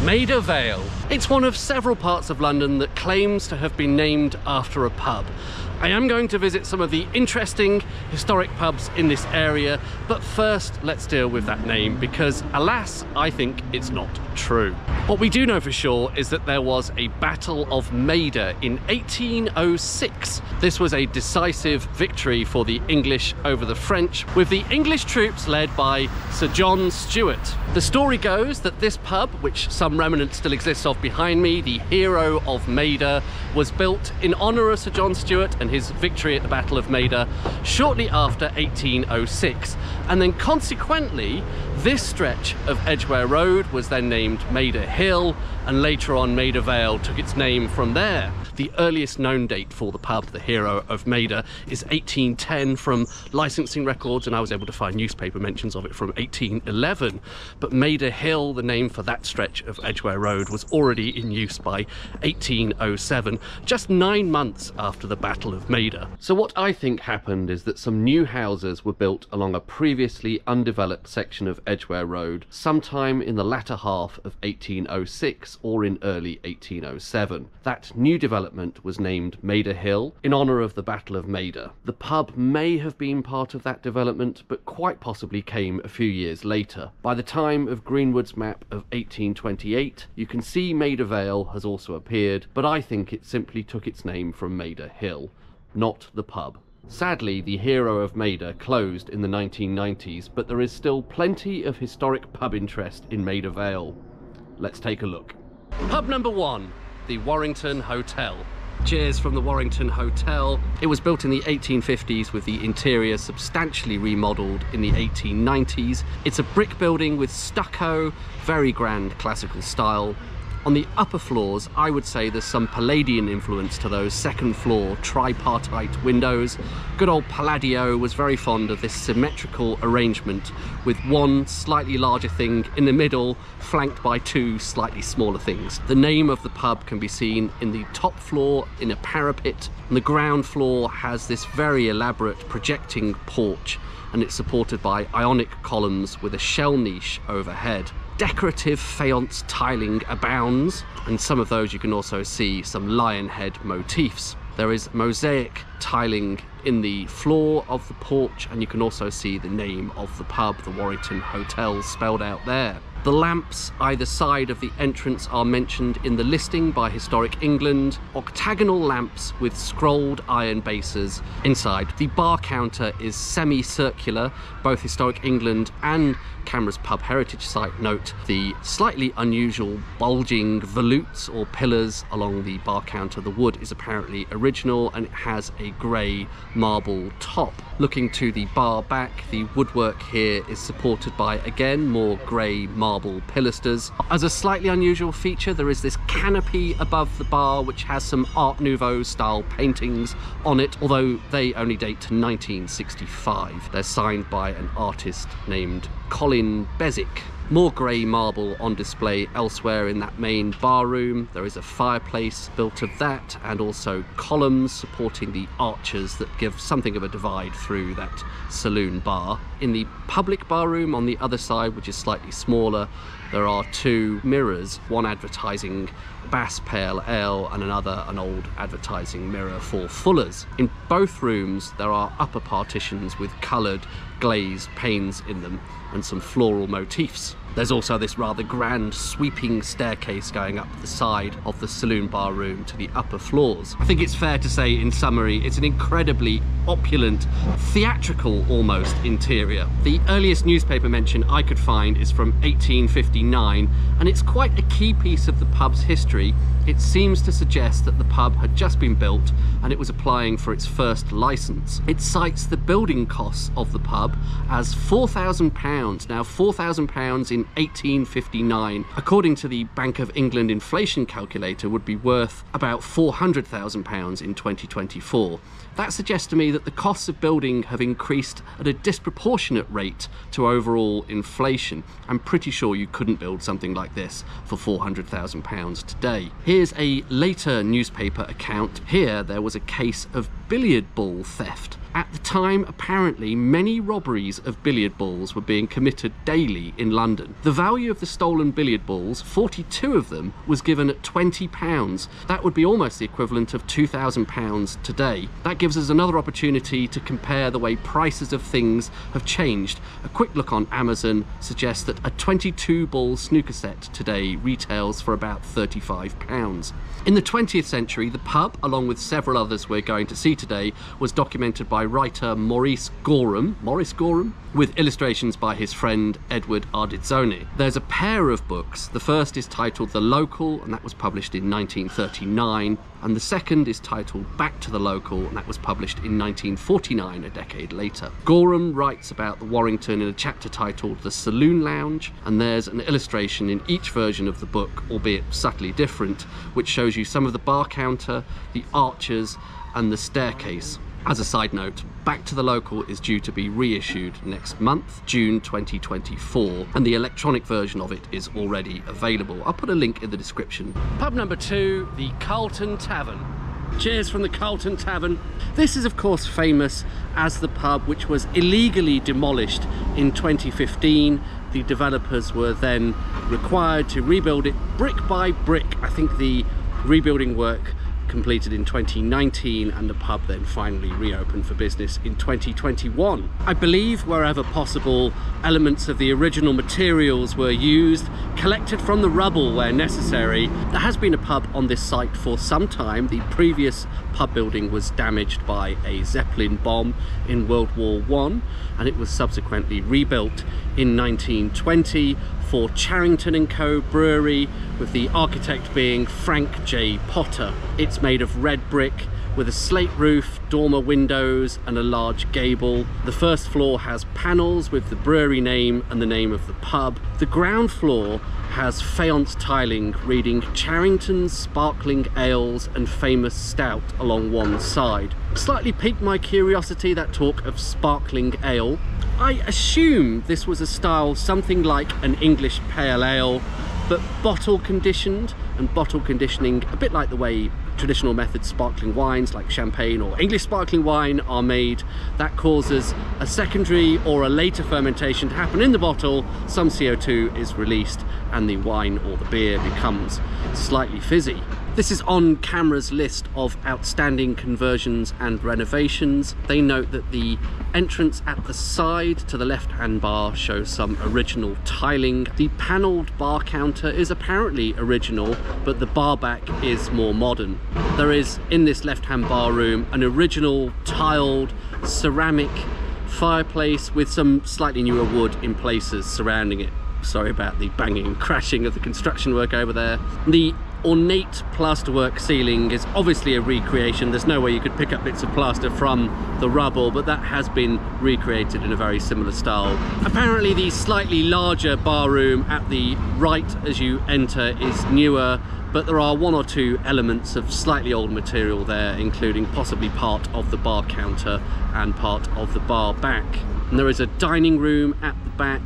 Maida Vale. It's one of several parts of London that claims to have been named after a pub. I am going to visit some of the interesting historic pubs in this area, but first let's deal with that name because, alas, I think it's not true. What we do know for sure is that there was a Battle of Maida in 1806. This was a decisive victory for the English over the French, with the English troops led by Sir John Stuart. The story goes that this pub, which some remnant still exists of behind me, the Hero of Maida, was built in honour of Sir John Stuart and his victory at the Battle of Maida shortly after 1806, and then consequently this stretch of Edgware Road was then named Maida Hill, and later on Maida Vale took its name from there. The earliest known date for the pub, the Hero of Maida, is 1810 from licensing records, and I was able to find newspaper mentions of it from 1811. But Maida Hill, the name for that stretch of Edgware Road, was already in use by 1807, just 9 months after the Battle of Maida. So what I think happened is that some new houses were built along a previously undeveloped section of Edgware Road sometime in the latter half of 1806 or in early 1807. That new development was named Maida Hill in honour of the Battle of Maida. The pub may have been part of that development, but quite possibly came a few years later. By the time of Greenwood's map of 1828, you can see Maida Vale has also appeared, but I think it simply took its name from Maida Hill, not the pub. Sadly, the Hero of Maida closed in the 1990s, but there is still plenty of historic pub interest in Maida Vale. Let's take a look. Pub number 1. The Warrington Hotel. Cheers from the Warrington Hotel. It was built in the 1850s with the interior substantially remodelled in the 1890s. It's a brick building with stucco, very grand classical style. On the upper floors, I would say there's some Palladian influence to those second floor tripartite windows. Good old Palladio was very fond of this symmetrical arrangement with one slightly larger thing in the middle, flanked by two slightly smaller things. The name of the pub can be seen in the top floor in a parapet, and the ground floor has this very elaborate projecting porch, and it's supported by Ionic columns with a shell niche overhead. Decorative faience tiling abounds, and some of those you can also see some lion head motifs. There is mosaic tiling in the floor of the porch, and you can also see the name of the pub, the Warrington Hotel, spelled out there. The lamps either side of the entrance are mentioned in the listing by Historic England, octagonal lamps with scrolled iron bases inside. The bar counter is semicircular. Both Historic England and Camera's Pub Heritage Site note the slightly unusual bulging volutes or pillars along the bar counter. The wood is apparently original and it has a grey marble top. Looking to the bar back, the woodwork here is supported by, again, more grey marble pilasters. As a slightly unusual feature, there is this canopy above the bar which has some Art Nouveau style paintings on it, although they only date to 1965. They're signed by an artist named Colin Bezic. More grey marble on display elsewhere in that main bar room. There is a fireplace built of that, and also columns supporting the arches that give something of a divide through that saloon bar. In the public bar room on the other side, which is slightly smaller, there are two mirrors, one advertising Bass Pale Ale and another an old advertising mirror for Fuller's. In both rooms there are upper partitions with coloured glazed panes in them and some floral motifs. There's also this rather grand sweeping staircase going up the side of the saloon bar room to the upper floors. I think it's fair to say, in summary, it's an incredibly opulent, theatrical almost interior. The earliest newspaper mention I could find is from 1859, and it's quite a key piece of the pub's history. It seems to suggest that the pub had just been built and it was applying for its first licence. It cites the building costs of the pub as £4,000. Now, £4,000 in 1859, according to the Bank of England inflation calculator, would be worth about £400,000 in 2024. That suggests to me that the costs of building have increased at a disproportionate rate to overall inflation. I'm pretty sure you couldn't build something like this for £400,000 today. Here's a later newspaper account. Here there was a case of billiard ball theft. At the time, apparently, many robberies of billiard balls were being committed daily in London. The value of the stolen billiard balls, 42 of them, was given at £20. That would be almost the equivalent of £2,000 today. That gives us another opportunity to compare the way prices of things have changed. A quick look on Amazon suggests that a 22-ball snooker set today retails for about £35. In the 20th century, the pub, along with several others we're going to see today, was documented by writer Maurice Gorham, with illustrations by his friend Edward Ardizzone. There's a pair of books. The first is titled The Local, and that was published in 1939, and the second is titled Back to the Local, and that was published in 1949, a decade later. Gorham writes about the Warrington in a chapter titled The Saloon Lounge, and there's an illustration in each version of the book, albeit subtly different, which shows you some of the bar counter, the arches, and the staircase. As a side note, Back to the Local is due to be reissued next month, June 2024, and the electronic version of it is already available. I'll put a link in the description. Pub number 2, the Carlton Tavern. Cheers from the Carlton Tavern. This is of course famous as the pub which was illegally demolished in 2015. The developers were then required to rebuild it brick by brick. I think the rebuilding work completed in 2019, and the pub then finally reopened for business in 2021. I believe wherever possible, elements of the original materials were used, collected from the rubble where necessary. There has been a pub on this site for some time. The previous pub building was damaged by a Zeppelin bomb in World War I, and it was subsequently rebuilt in 1920 for Charrington & Co. Brewery, with the architect being Frank J. Potter. It's made of red brick with a slate roof, dormer windows and a large gable. The first floor has panels with the brewery name and the name of the pub. The ground floor has faience tiling reading Charrington's Sparkling Ales and Famous Stout along one side. Slightly piqued my curiosity, that talk of sparkling ale. I assume this was a style something like an English pale ale, but bottle conditioned, and bottle conditioning a bit like the way traditional methods sparkling wines like champagne or English sparkling wine are made. That causes a secondary or a later fermentation to happen in the bottle. Some CO2 is released and the wine or the beer becomes slightly fizzy. This is on camera's list of outstanding conversions and renovations. They note that the entrance at the side to the left-hand bar shows some original tiling. The panelled bar counter is apparently original, but the bar back is more modern. There is, in this left-hand bar room, an original tiled ceramic fireplace with some slightly newer wood in places surrounding it. Sorry about the banging and crashing of the construction work over there. The ornate plasterwork ceiling is obviously a recreation. There's no way you could pick up bits of plaster from the rubble, but that has been recreated in a very similar style. Apparently the slightly larger bar room at the right as you enter is newer, but there are one or two elements of slightly old material there, including possibly part of the bar counter and part of the bar back. And there is a dining room at the back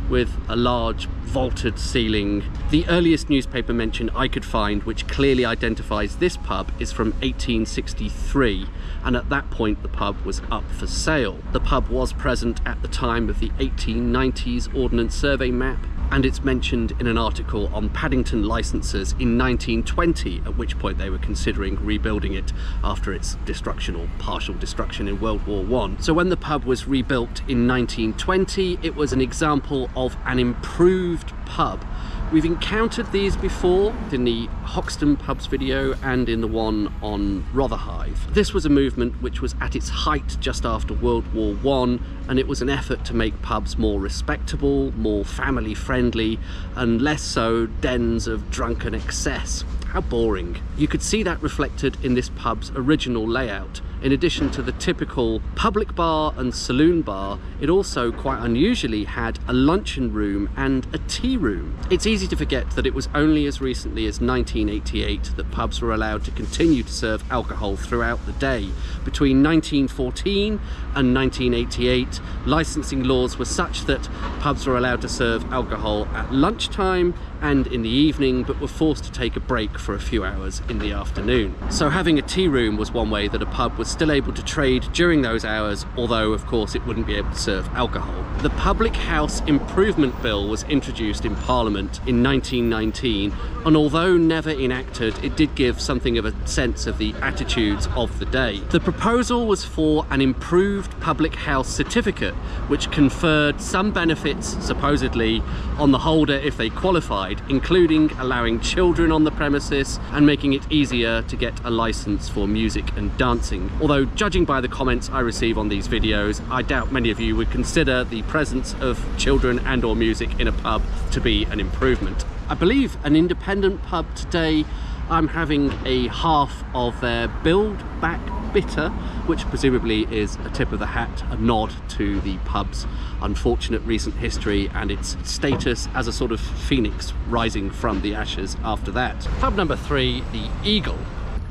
with a large vaulted ceiling. The earliest newspaper mention I could find which clearly identifies this pub is from 1863, and at that point the pub was up for sale. The pub was present at the time of the 1890s Ordnance Survey map, and it's mentioned in an article on Paddington licenses in 1920, at which point they were considering rebuilding it after its destruction or partial destruction in World War I. So when the pub was rebuilt in 1920, it was an example of an improved pub. We've encountered these before in the Hoxton pubs video and in the one on Rotherhithe. This was a movement which was at its height just after World War I, and it was an effort to make pubs more respectable, more family friendly, and less so dens of drunken excess. How boring. You could see that reflected in this pub's original layout. In addition to the typical public bar and saloon bar, it also quite unusually had a luncheon room and a tea room. It's easy to forget that it was only as recently as 1988 that pubs were allowed to continue to serve alcohol throughout the day. Between 1914 and 1988, licensing laws were such that pubs were allowed to serve alcohol at lunchtime and in the evening, but were forced to take a break for a few hours in the afternoon. So having a tea room was one way that a pub was still able to trade during those hours, although of course it wouldn't be able to serve alcohol. The Public House Improvement Bill was introduced in Parliament in 1919, and although never enacted, it did give something of a sense of the attitudes of the day. The proposal was for an improved public house certificate, which conferred some benefits, supposedly, on the holder if they qualified, including allowing children on the premises and making it easier to get a license for music and dancing. Although, judging by the comments I receive on these videos, I doubt many of you would consider the presence of children and or music in a pub to be an improvement. I believe an independent pub today, I'm having a half of their Build Back Bitter, which presumably is a tip of the hat, a nod to the pub's unfortunate recent history and its status as a sort of phoenix rising from the ashes after that. Pub number 3, the Eagle.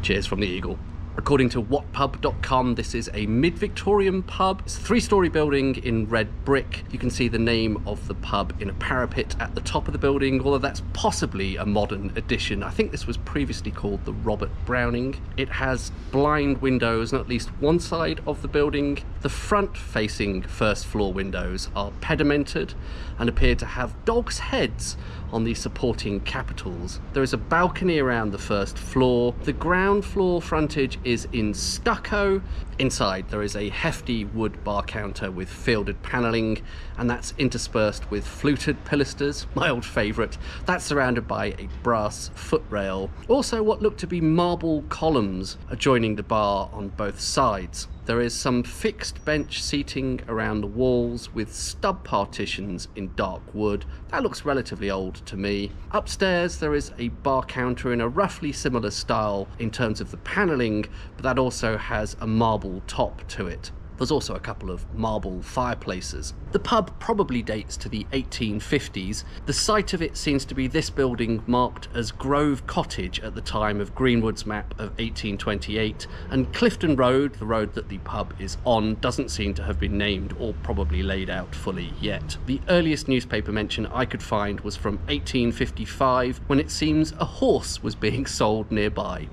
Cheers from the Eagle. According to whatpub.com, this is a mid-Victorian pub. It's a 3-storey building in red brick. You can see the name of the pub in a parapet at the top of the building, although that's possibly a modern addition. I think this was previously called the Robert Browning. It has blind windows on at least one side of the building. The front-facing first-floor windows are pedimented and appear to have dogs' heads on the supporting capitals. There is a balcony around the first floor. The ground floor frontage is in stucco. Inside there is a hefty wood bar counter with fielded panelling, and that's interspersed with fluted pilasters, my old favourite. That's surrounded by a brass footrail. Also what look to be marble columns adjoining the bar on both sides. There is some fixed bench seating around the walls with stub partitions in dark wood. That looks relatively old to me. Upstairs there is a bar counter in a roughly similar style in terms of the panelling, but that also has a marble top to it. There's also a couple of marble fireplaces. The pub probably dates to the 1850s. The site of it seems to be this building marked as Grove Cottage at the time of Greenwood's map of 1828, and Clifton Road, the road that the pub is on, doesn't seem to have been named or probably laid out fully yet. The earliest newspaper mention I could find was from 1855, when it seems a horse was being sold nearby.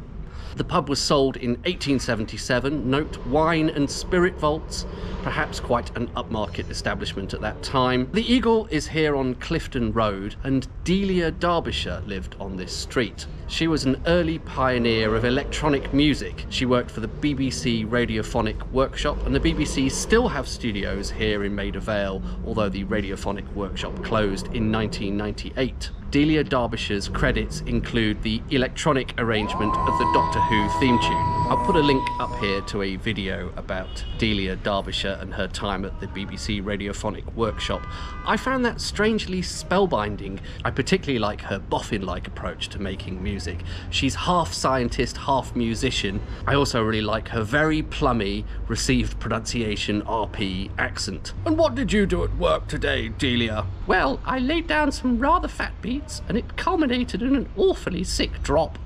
The pub was sold in 1877, note wine and spirit vaults, perhaps quite an upmarket establishment at that time. The Eagle is here on Clifton Road, and Delia Derbyshire lived on this street. She was an early pioneer of electronic music. She worked for the BBC Radiophonic Workshop, and the BBC still have studios here in Maida Vale, although the Radiophonic Workshop closed in 1998. Delia Derbyshire's credits include the electronic arrangement of the Doctor Who theme tune. I'll put a link up here to a video about Delia Derbyshire and her time at the BBC Radiophonic Workshop. I found that strangely spellbinding. I particularly like her boffin-like approach to making music. She's half scientist, half musician. I also really like her very plummy, received pronunciation RP accent. And what did you do at work today, Delia? Well, I laid down some rather fat beats, and it culminated in an awfully sick drop.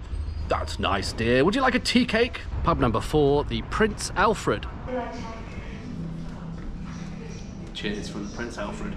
That's nice, dear. Would you like a tea cake? Pub number 4, the Prince Alfred. Cheers from the Prince Alfred.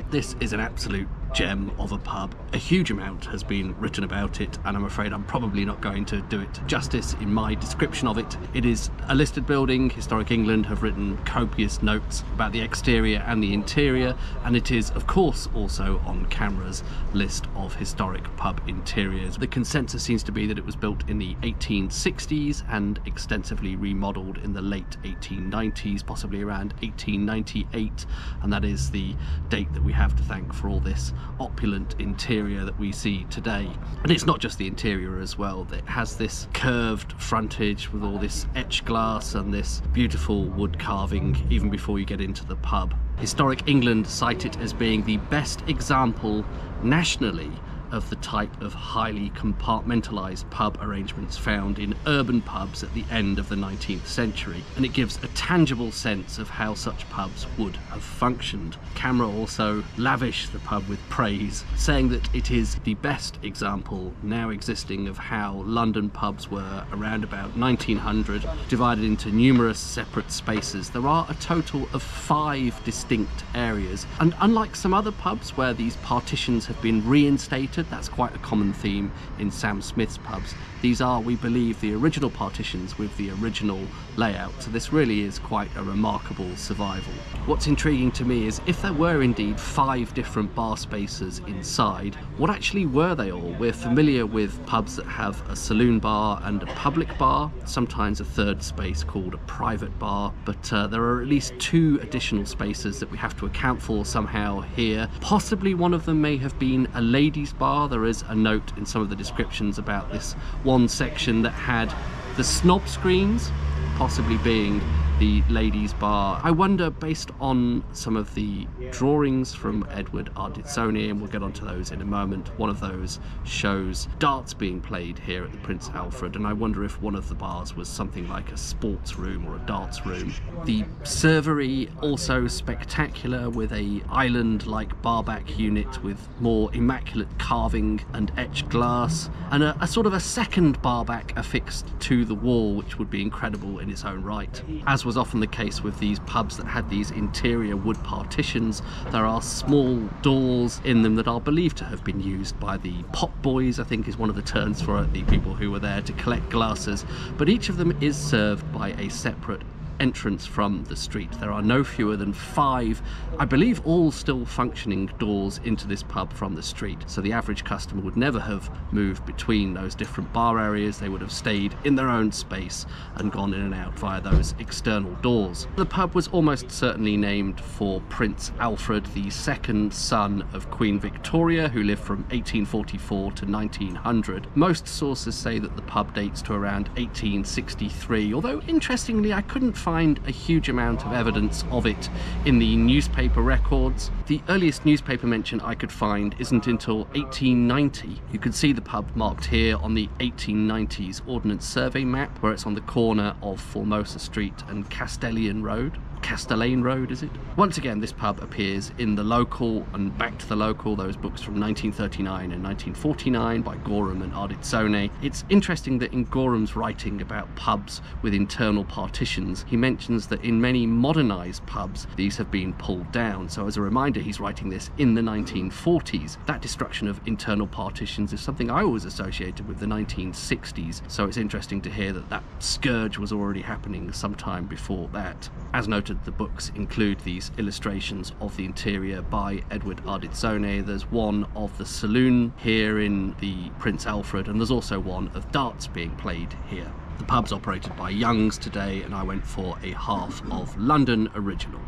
This is an absolute gem of a pub. A huge amount has been written about it, and I'm afraid I'm probably not going to do it justice in my description of it. It is a listed building. Historic England have written copious notes about the exterior and the interior, and it is of course also on camera's list of historic pub interiors. The consensus seems to be that it was built in the 1860s and extensively remodelled in the late 1890s, possibly around 1898, and that is the date that we have to thank for all this opulent interior that we see today. And it's not just the interior as well. It has this curved frontage with all this etched glass and this beautiful wood carving even before you get into the pub. Historic England cite it as being the best example nationally of the type of highly compartmentalised pub arrangements found in urban pubs at the end of the 19th century, and it gives a tangible sense of how such pubs would have functioned. Camera also lavish the pub with praise, saying that it is the best example now existing of how London pubs were around about 1900, divided into numerous separate spaces. There are a total of 5 distinct areas, and unlike some other pubs where these partitions have been reinstated altered. That's quite a common theme in Sam Smith's pubs. These are, we believe, the original partitions with the original layout, so this really is quite a remarkable survival. What's intriguing to me is if there were indeed 5 different bar spaces inside, what actually were they all? We're familiar with pubs that have a saloon bar and a public bar, sometimes a third space called a private bar, but there are at least 2 additional spaces that we have to account for somehow here. Possibly one of them may have been a ladies' bar. There is a note in some of the descriptions about this one section that had the snob screens, possibly being the ladies' bar. I wonder, based on some of the drawings from Edward Ardizzone, and we'll get onto those in a moment, one of those shows darts being played here at the Prince Alfred, and I wonder if one of the bars was something like a sports room or a darts room. The servery also spectacular, with a island-like barback unit with more immaculate carving and etched glass, and a sort of a second barback affixed to the wall, which would be incredible in its own right. As was often the case with these pubs that had these interior wood partitions, there are small doors in them that are believed to have been used by the pot boys, I think is one of the terms for it, the people who were there to collect glasses, but each of them is served by a separate entrance from the street. There are no fewer than 5, I believe all still functioning, doors into this pub from the street, so the average customer would never have moved between those different bar areas. They would have stayed in their own space and gone in and out via those external doors. The pub was almost certainly named for Prince Alfred, the second son of Queen Victoria, who lived from 1844 to 1900. Most sources say that the pub dates to around 1863, although interestingly I couldn't find a huge amount of evidence of it in the newspaper records. The earliest newspaper mention I could find isn't until 1890. You can see the pub marked here on the 1890s Ordnance Survey map, where it's on the corner of Formosa Street and Castellane Road, is it? Once again, this pub appears in The Local and Back to the Local, those books from 1939 and 1949 by Gorham and Ardizzone. It's interesting that in Gorham's writing about pubs with internal partitions, he mentions that in many modernised pubs, these have been pulled down. So as a reminder, he's writing this in the 1940s. That destruction of internal partitions is something I always associated with the 1960s. So it's interesting to hear that that scourge was already happening sometime before that. As noted, the books include these illustrations of the interior by Edward Ardizzone. There's one of the saloon here in the Prince Alfred, and there's also one of darts being played here. The pub's operated by Young's today, and I went for a half of London original.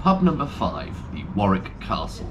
Pub number 5, the Warwick Castle.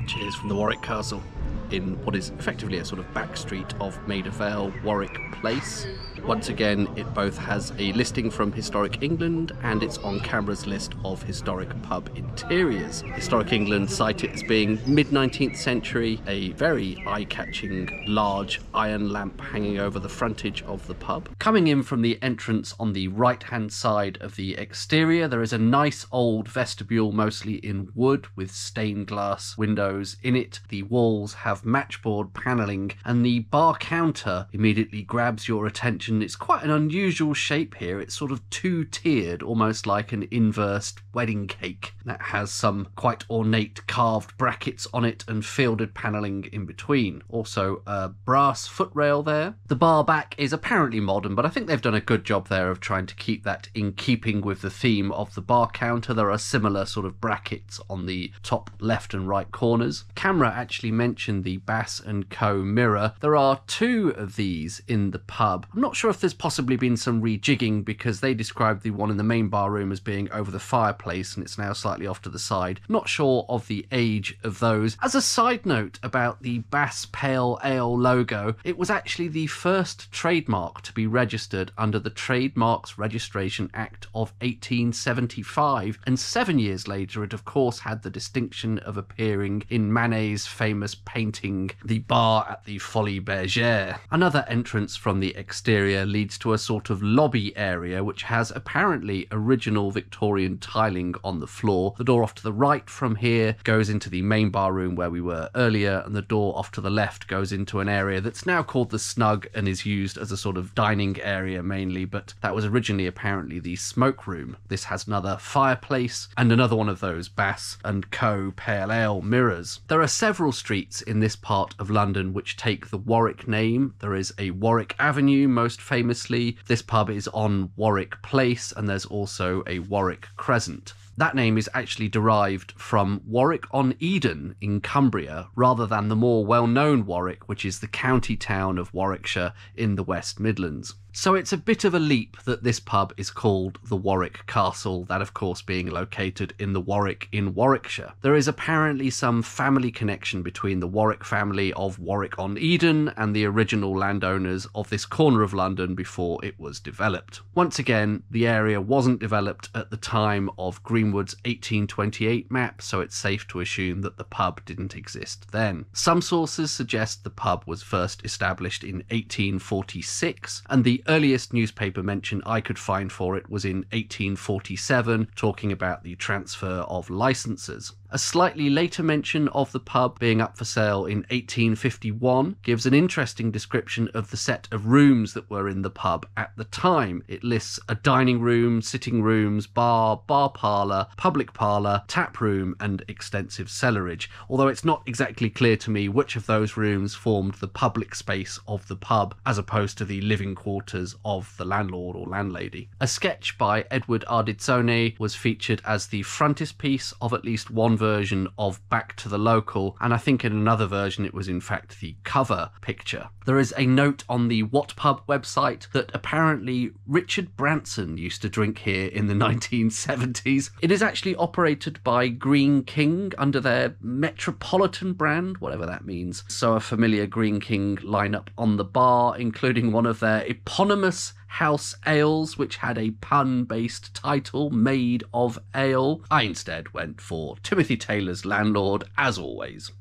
Cheers from the Warwick Castle, in what is effectively a sort of back street of Maida Vale, Warwick Place. Once again, it both has a listing from Historic England and it's on camera's list of historic pub interiors. Historic England cite it as being mid-19th century, a very eye-catching large iron lamp hanging over the frontage of the pub. Coming in from the entrance on the right-hand side of the exterior, there is a nice old vestibule, mostly in wood, with stained glass windows in it. The walls have matchboard panelling, and the bar counter immediately grabs your attention. It's quite an unusual shape here. It's sort of 2-tiered, almost like an inversed wedding cake that has some quite ornate carved brackets on it and fielded panelling in between. Also a brass footrail there. The bar back is apparently modern, but I think they've done a good job there of trying to keep that in keeping with the theme of the bar counter. There are similar sort of brackets on the top left and right corners. Camera actually mentioned the Bass & Co mirror. There are 2 of these in the pub. I'm not sure if there's possibly been some rejigging, because they described the one in the main bar room as being over the fireplace and it's now slightly off to the side. Not sure of the age of those. As a side note about the Bass Pale Ale logo, it was actually the first trademark to be registered under the Trademarks Registration Act of 1875, and 7 years later it of course had the distinction of appearing in Manet's famous painting The Bar at the Folies Bergère. Another entrance from the exterior interior leads to a sort of lobby area which has apparently original Victorian tiling on the floor. The door off to the right from here goes into the main bar room where we were earlier, and the door off to the left goes into an area that's now called the Snug and is used as a sort of dining area mainly, but that was originally apparently the smoke room. This has another fireplace and another one of those Bass & Co. Pale Ale mirrors. There are several streets in this part of London which take the Warwick name. There is a Warwick Avenue, most famously. This pub is on Warwick Place, and there's also a Warwick Crescent. That name is actually derived from Warwick-on-Eden in Cumbria, rather than the more well-known Warwick, which is the county town of Warwickshire in the West Midlands. So it's a bit of a leap that this pub is called the Warwick Castle, that of course being located in the Warwick in Warwickshire. There is apparently some family connection between the Warwick family of Warwick-on-Eden and the original landowners of this corner of London before it was developed. Once again, the area wasn't developed at the time of Greenwood's 1828 map, so it's safe to assume that the pub didn't exist then. Some sources suggest the pub was first established in 1846, and the earliest newspaper mention I could find for it was in 1847, talking about the transfer of licenses. A slightly later mention of the pub being up for sale in 1851 gives an interesting description of the set of rooms that were in the pub at the time. It lists a dining room, sitting rooms, bar parlour, public parlour, tap room and extensive cellarage, although it's not exactly clear to me which of those rooms formed the public space of the pub as opposed to the living quarters of the landlord or landlady. A sketch by Edward Ardizzone was featured as the frontispiece of at least one version of Back to the Local, and I think in another version it was in fact the cover picture. There is a note on the What Pub website that apparently Richard Branson used to drink here in the 1970s. It is actually operated by Green King under their Metropolitan brand, whatever that means. So a familiar Green King lineup on the bar, including one of their eponymous house ales, which had a pun-based title, Made of Ale. I instead went for Timothy Taylor's Landlord, as always.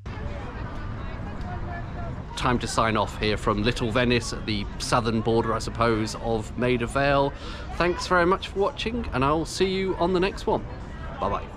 Time to sign off here from Little Venice, at the southern border, I suppose, of Maida Vale. Thanks very much for watching, and I'll see you on the next one. Bye-bye.